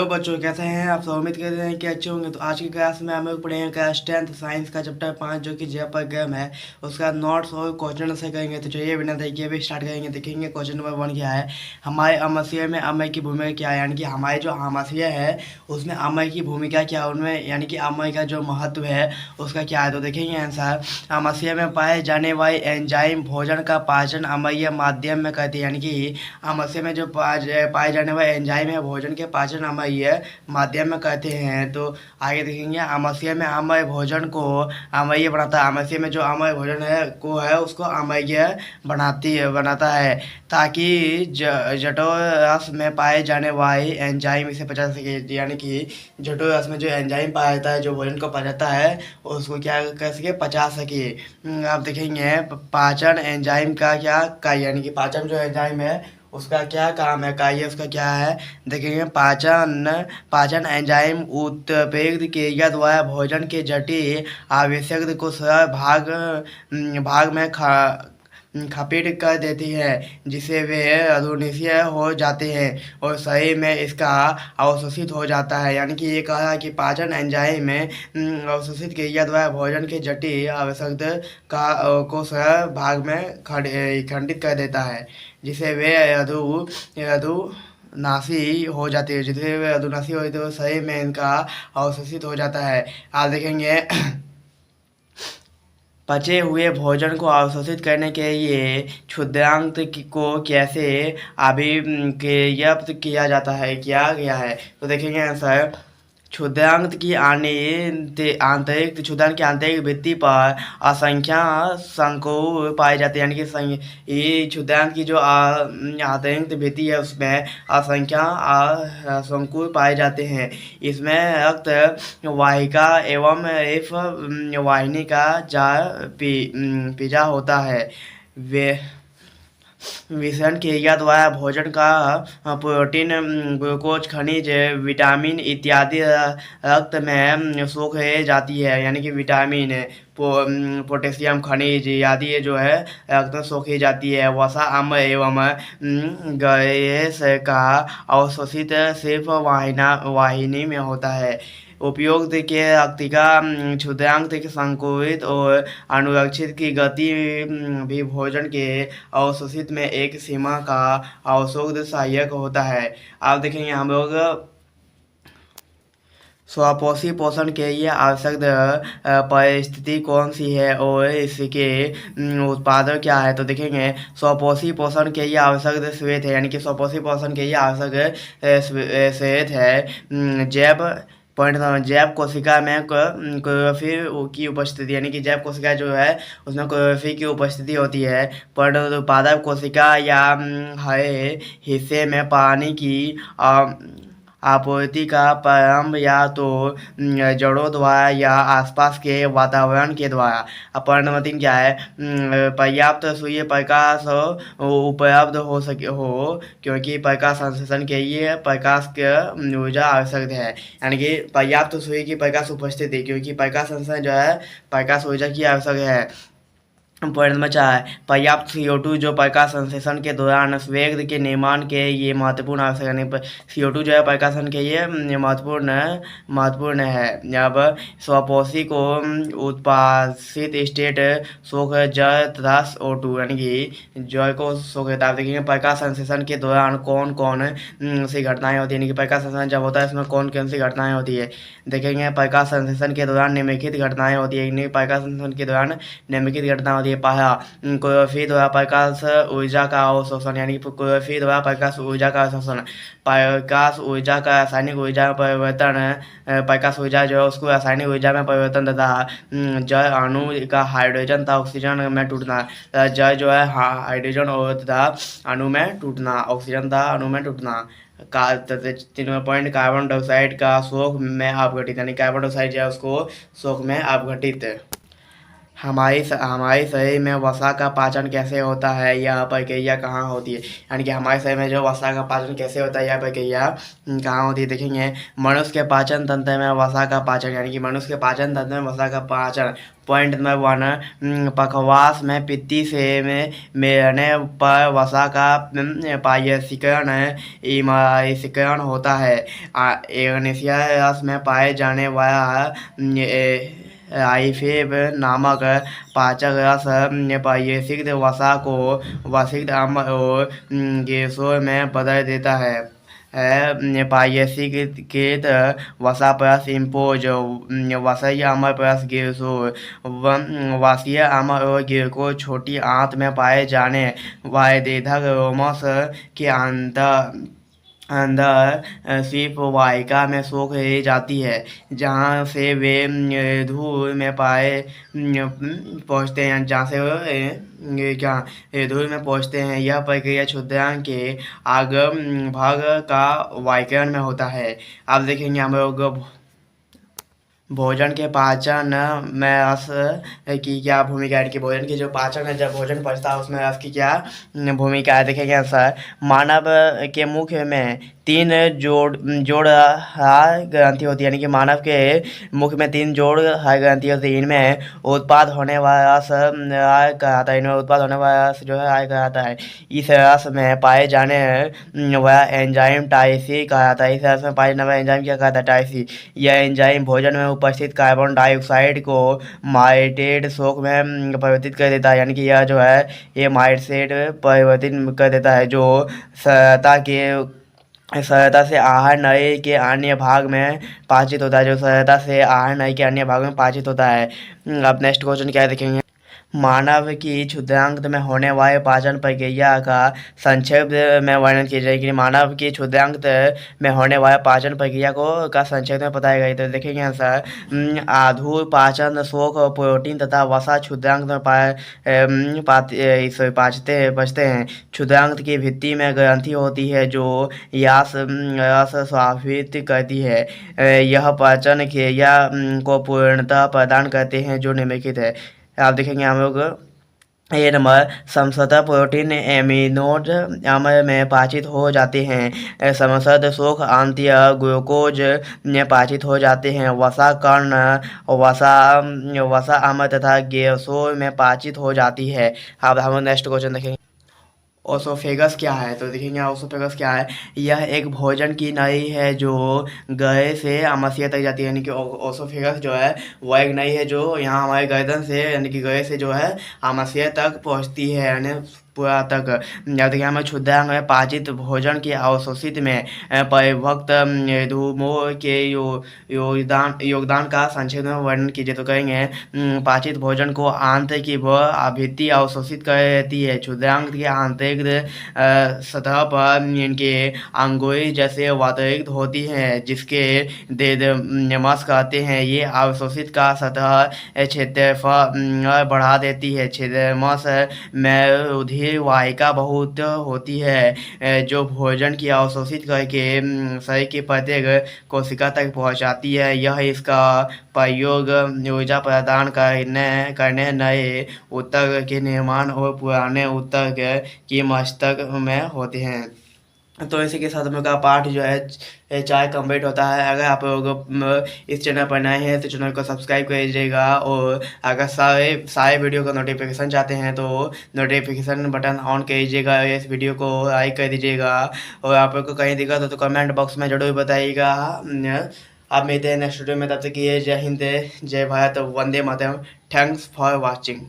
बच्चों, कैसे हैं आप सब? उम्मीद करते हैं कि अच्छे होंगे। तो आज की क्लास में हम लोग पढ़ेंगे 10th साइंस का चैप्टर 5 जो कि जेपर गेम है। उसका नोट्स और क्वेश्चन से करेंगे। तो चलिए बिना देखे अभी स्टार्ट करेंगे। देखेंगे क्वेश्चन नंबर 1 क्या है। हमारे अमरसिया में अमर की भूमिका क्या है, यानी कि हमारे जो अमरसिया है उसमें अमर की भूमिका क्या है, उनमें यानी कि अमर का जो महत्व है उसका क्या है। तो देखेंगे आंसर, अमरसिया में पाए जाने वाले एंजाइम भोजन का पाचन अमरीय माध्यम में करती है, यानी कि अमरसिया में जो पाए जाने वाले एंजाइम है भोजन के पाचन अमरीय माध्यम में करते हैं। तो आगे देखेंगे, अमरसिया में अमर भोजन को अमरीय बनाता है। अमरसिया में जो अमर भोजन है उसको अमरीय बनाता है ताकि जठोरस में पाए जाने वाले एंजाइम इसे पचा सके, यानी कि जठोरस में जो एंजाइम पाया जाता है जो भोजन को पचाता है उसको क्या कर सके, पचा सके। आप देखेंगे पाचन एंजाइम का क्या कार्य, यानी कि पाचन जो एंजाइम है उसका क्या काम है, कार्य उसका क्या है। देखेंगे पाचन पाचन एंजाइम उत्प्रेरक क्रिया द्वारा भोजन के जटिल आवश्यक को सरल भाग में खपीट कर देती है, जिससे वे अधुनिशीय हो जाते हैं और शरीर में इसका अवशोषित हो जाता है। यानी कि ये कहा है कि पाचन एंजाइम में अवशोषित क्रिया द्वारा भोजन के जटिल आवश्यकता को सरल भाग में खंडित कर देता है, जिसे वे अधुनाशी हो जाती है। जिससे वे अधुनाशी हो तो शरीर में इनका अवशोषित हो जाता है। आप देखेंगे पचे हुए भोजन को अवशोषित करने के लिए क्षुद्रांत को कैसे अभिक्रियाप्त किया जाता है, किया गया है। तो देखेंगे आंसर, क्षुद्रांत की आंतरिक क्षुद्रांत की आंतरिक भित्ति पर असंख्य शंकु पाए जाते हैं, यानी कि ये क्षुद्रांत की जो आंतरिक भित्ति है उसमें असंख्य शंकु पाए जाते हैं। इसमें रक्त वाहिका एवं एफ वाहिनी का जाल पिजा होता है। वे विषण क्रिया द्वारा भोजन का प्रोटीन, ग्लूकोज, खनिज, विटामिन इत्यादि रक्त में सोख जाती है, यानी कि विटामिन, पोटेशियम, खनिज आदि ये जो है रक्त में सोखी जाती है। वसा, अम्ल एवं गैस का अवशोषित सिर्फ वाहिनी में होता है। उपयुक्त के रक्तिका क्षुद्रांक संकुचित और अनुरक्षित की गति भी भोजन के अवशोषित में एक सीमा का अवशोध सहायक होता है। आप देखेंगे हम लोग स्वपोषी पोषण के लिए आवश्यक परिस्थिति कौन सी है और इसके उत्पादन क्या है। तो देखेंगे स्वपोषी पोषण के लिए आवश्यक श्वेत है, यानी कि स्वपोषी पोषण के लिए आवश्यक श्वेत है। जैव कोशिका में क्लोरोफिल की उपस्थिति, यानी कि जैव कोशिका जो है उसमें क्लोरोफिल की उपस्थिति होती है। परंतु उत्पादक कोशिका या हरे हिस्से में पानी की आपूर्ति का प्रारंभ या तो जड़ों द्वारा या आसपास के वातावरण के द्वारा। परिणति क्या है, पर्याप्त सूर्य प्रकाश उपलब्ध हो क्योंकि प्रकाश संश्लेषण के लिए प्रकाश की ऊर्जा आवश्यक है, यानी कि पर्याप्त सूर्य की प्रकाश उपस्थिति क्योंकि प्रकाश संश्लेषण जो है प्रकाश ऊर्जा की आवश्यक है। पॉइंट में चार, पर्याप्त CO2 जो प्रकाश संश्लेषण के दौरान वेग के निर्माण के ये महत्वपूर्ण आवश्यक है। CO2 जो है प्रकाशन के लिए महत्वपूर्ण है। अब स्वपोषी को उत्पादित स्टेट सोख जल तथा O2, यानी कि जल को सोख देता है। देखेंगे प्रकाश संश्लेषण के दौरान कौन कौन सी घटनाएं होती है, यानी कि प्रकाश संश्लेषण जब होता है इसमें कौन कौन सी घटनाएं होती है। देखेंगे प्रकाश संश्लेषण के दौरान निम्नलिखित घटनाएं होती है। प्रकाश संश्लेषण के दौरान निम्नलिखित घटना होती है। पहला, क्लोरोफिल द्वारा प्रकाश ऊर्जा का अवशोषण, यानी कि क्लोरोफिल द्वारा प्रकाश ऊर्जा का अवशोषण। प्रकाश ऊर्जा का रासायनिक ऊर्जा में परिवर्तन, प्रकाश ऊर्जा जो है उसको रासायनिक ऊर्जा में परिवर्तन तथा जल अणु का हाइड्रोजन तथा ऑक्सीजन में टूटना। जल जो है हाइड्रोजन और तथा अणु में टूटना, ऑक्सीजन तथा अणु में टूटना। 3 पॉइंट, कार्बन डाइऑक्साइड का शोक में अपघटित, यानी कार्बन डाइऑक्साइड जो है उसको शोक में अपघटित। हमारी शरीर में वसा का पाचन कैसे होता है, यह प्रक्रिया कहाँ होती है। यानी कि हमारे शरीर में जो वसा का पाचन कैसे होता है, यह प्रक्रिया कहाँ होती है। देखेंगे मनुष्य के पाचन तंत्र में वसा का पाचन, यानी कि मनुष्य के पाचन तंत्र में वसा का पाचन। पॉइंट नंबर 1, पखवास में पित्ती से मिलने पर वसा का पायसीकरण होता है। एग्नेशिया रस में पाए जाने वाला आइफेब नामक पाचक रस पायसिक वसा को वसिक अम्ल और गैसों में बदल देता है। पायसिकृत वसा प्लस इम्पोज वसई अम्ल प्लस गैसो वासीय अम्ल और गिरको छोटी आंत में पाए जाने वायदेधक रोमस के अंदर सिर्फ वाहिका में सोख रह जाती है, जहाँ से वे धूल में पाए पहुँचते हैं, जहाँ से धूल में पहुँचते हैं। यह प्रक्रिया क्षुद्रांग के आगम भाग का वाइकरण में होता है। आप देखेंगे हम लोग भोजन के पाचन में रस की क्या भूमिका है, कि भोजन की जो पाचन है, जब भोजन पचता है उसमें रस की क्या भूमिका है। देखेंगे सर, मानव के मुख में 3 जोड़ हार ग्रंथि होती है, यानी कि मानव के मुख में 3 जोड़ हार ग्रंथि होती है। इनमें उत्पाद होने वाला रस आय कहलाता है। इनमें उत्पाद होने वाला रस जो है आय कहलाता है। इस रस में पाए जाने वाला एंजाइम टाइसी कहलाता है। इस रस में पाए जाने वाला एंजाइम क्या कहता है, टाइसी। यह एंजाइम भोजन में उपस्थित कार्बन डाइऑक्साइड को माइटेट शोक में परिवर्तित कर देता है, यानी कि यह जो है ये माइटेट परिवर्तित कर देता है, जो सहायता से आहार नली के अन्य भाग में पाचित होता है, जो सहायता से आहार नली के अन्य भाग में पाचित होता है। अब नेक्स्ट क्वेश्चन क्या देखेंगे, मानव की क्षुद्रांग में होने वाले पाचन प्रक्रिया का संक्षेप में वर्णन कीजिए। कि मानव की क्षुद्रांग में होने वाले पाचन प्रक्रिया को का संक्षेप में बताया गया। तो देखेंगे आंसर, आधुर पाचन शोक प्रोटीन तथा वसा क्षुद्रांग में बचते हैं। क्षुद्रांग की भित्ति में ग्रंथि होती है जो रस स्वाभित करती है। यह पाचन क्रिया को पूर्णतः प्रदान करते हैं, जो निम्नलिखित है। आप देखेंगे हम लोग ये नंबर, समसतः प्रोटीन एमिनोड अम्ल में पाचित हो जाते हैं। समसद शोक आंतीय ग्लूकोज में पाचित हो जाते हैं। वसा कर्ण वसा अम्ल तथा गैसों में पाचित हो जाती है। अब हम नेक्स्ट क्वेश्चन देखेंगे, ओसोफेगस क्या है। तो देखेंगे ओसोफेगस क्या है, यह एक भोजन की नली है जो गले से आमाशय तक जाती है। यानी कि ओसोफेगस जो है वह एक नली है जो यहाँ हमारे गर्दन से यानी कि गले से जो है आमाशय तक पहुँचती है, यानी पूरा तक। या देखिए हमें क्षुद्रांग में पाचित भोजन की अवशोषित में परिभक्त धूमों के योगदान का संक्षेप में वर्णन कीजिए। तो कहेंगे पाचित भोजन को आंतरिक भित्ति अवशोषित कर देती है। क्षुद्रांग की आंतरिक सतह पर इनके अंगुली जैसे वातरिक्त होती हैं, जिसके देदमस कहते हैं। ये अवशोषित का सतह क्षेत्रफल बढ़ा देती है। क्षेत्रमस में रुधिर वाहिका बहुत होती है, जो भोजन की अवशोषित करके शरीर की प्रत्येक कोशिका तक पहुंचाती है। यह इसका प्रयोग ऊर्जा प्रदान करने नए ऊतक के निर्माण और पुराने ऊतक की मस्तक में होते हैं। तो इसी के साथ हम लोग का पाठ जो है चाय कंप्लीट होता है। अगर आप लोग इस चैनल पर नए हैं तो चैनल को सब्सक्राइब कर दीजिएगा, और अगर सारे वीडियो का नोटिफिकेशन चाहते हैं तो नोटिफिकेशन बटन ऑन कर दीजिएगा। इस वीडियो को लाइक कर दीजिएगा, और आप लोग को कहीं दिक्कत हो तो कमेंट बॉक्स में ज़रूर बताइएगा। आप मिलते हैं नेक्स्ट वीडियो में, तब तक ये जय हिंद, जय भारत, वंदे मातरम। Thanks for watching.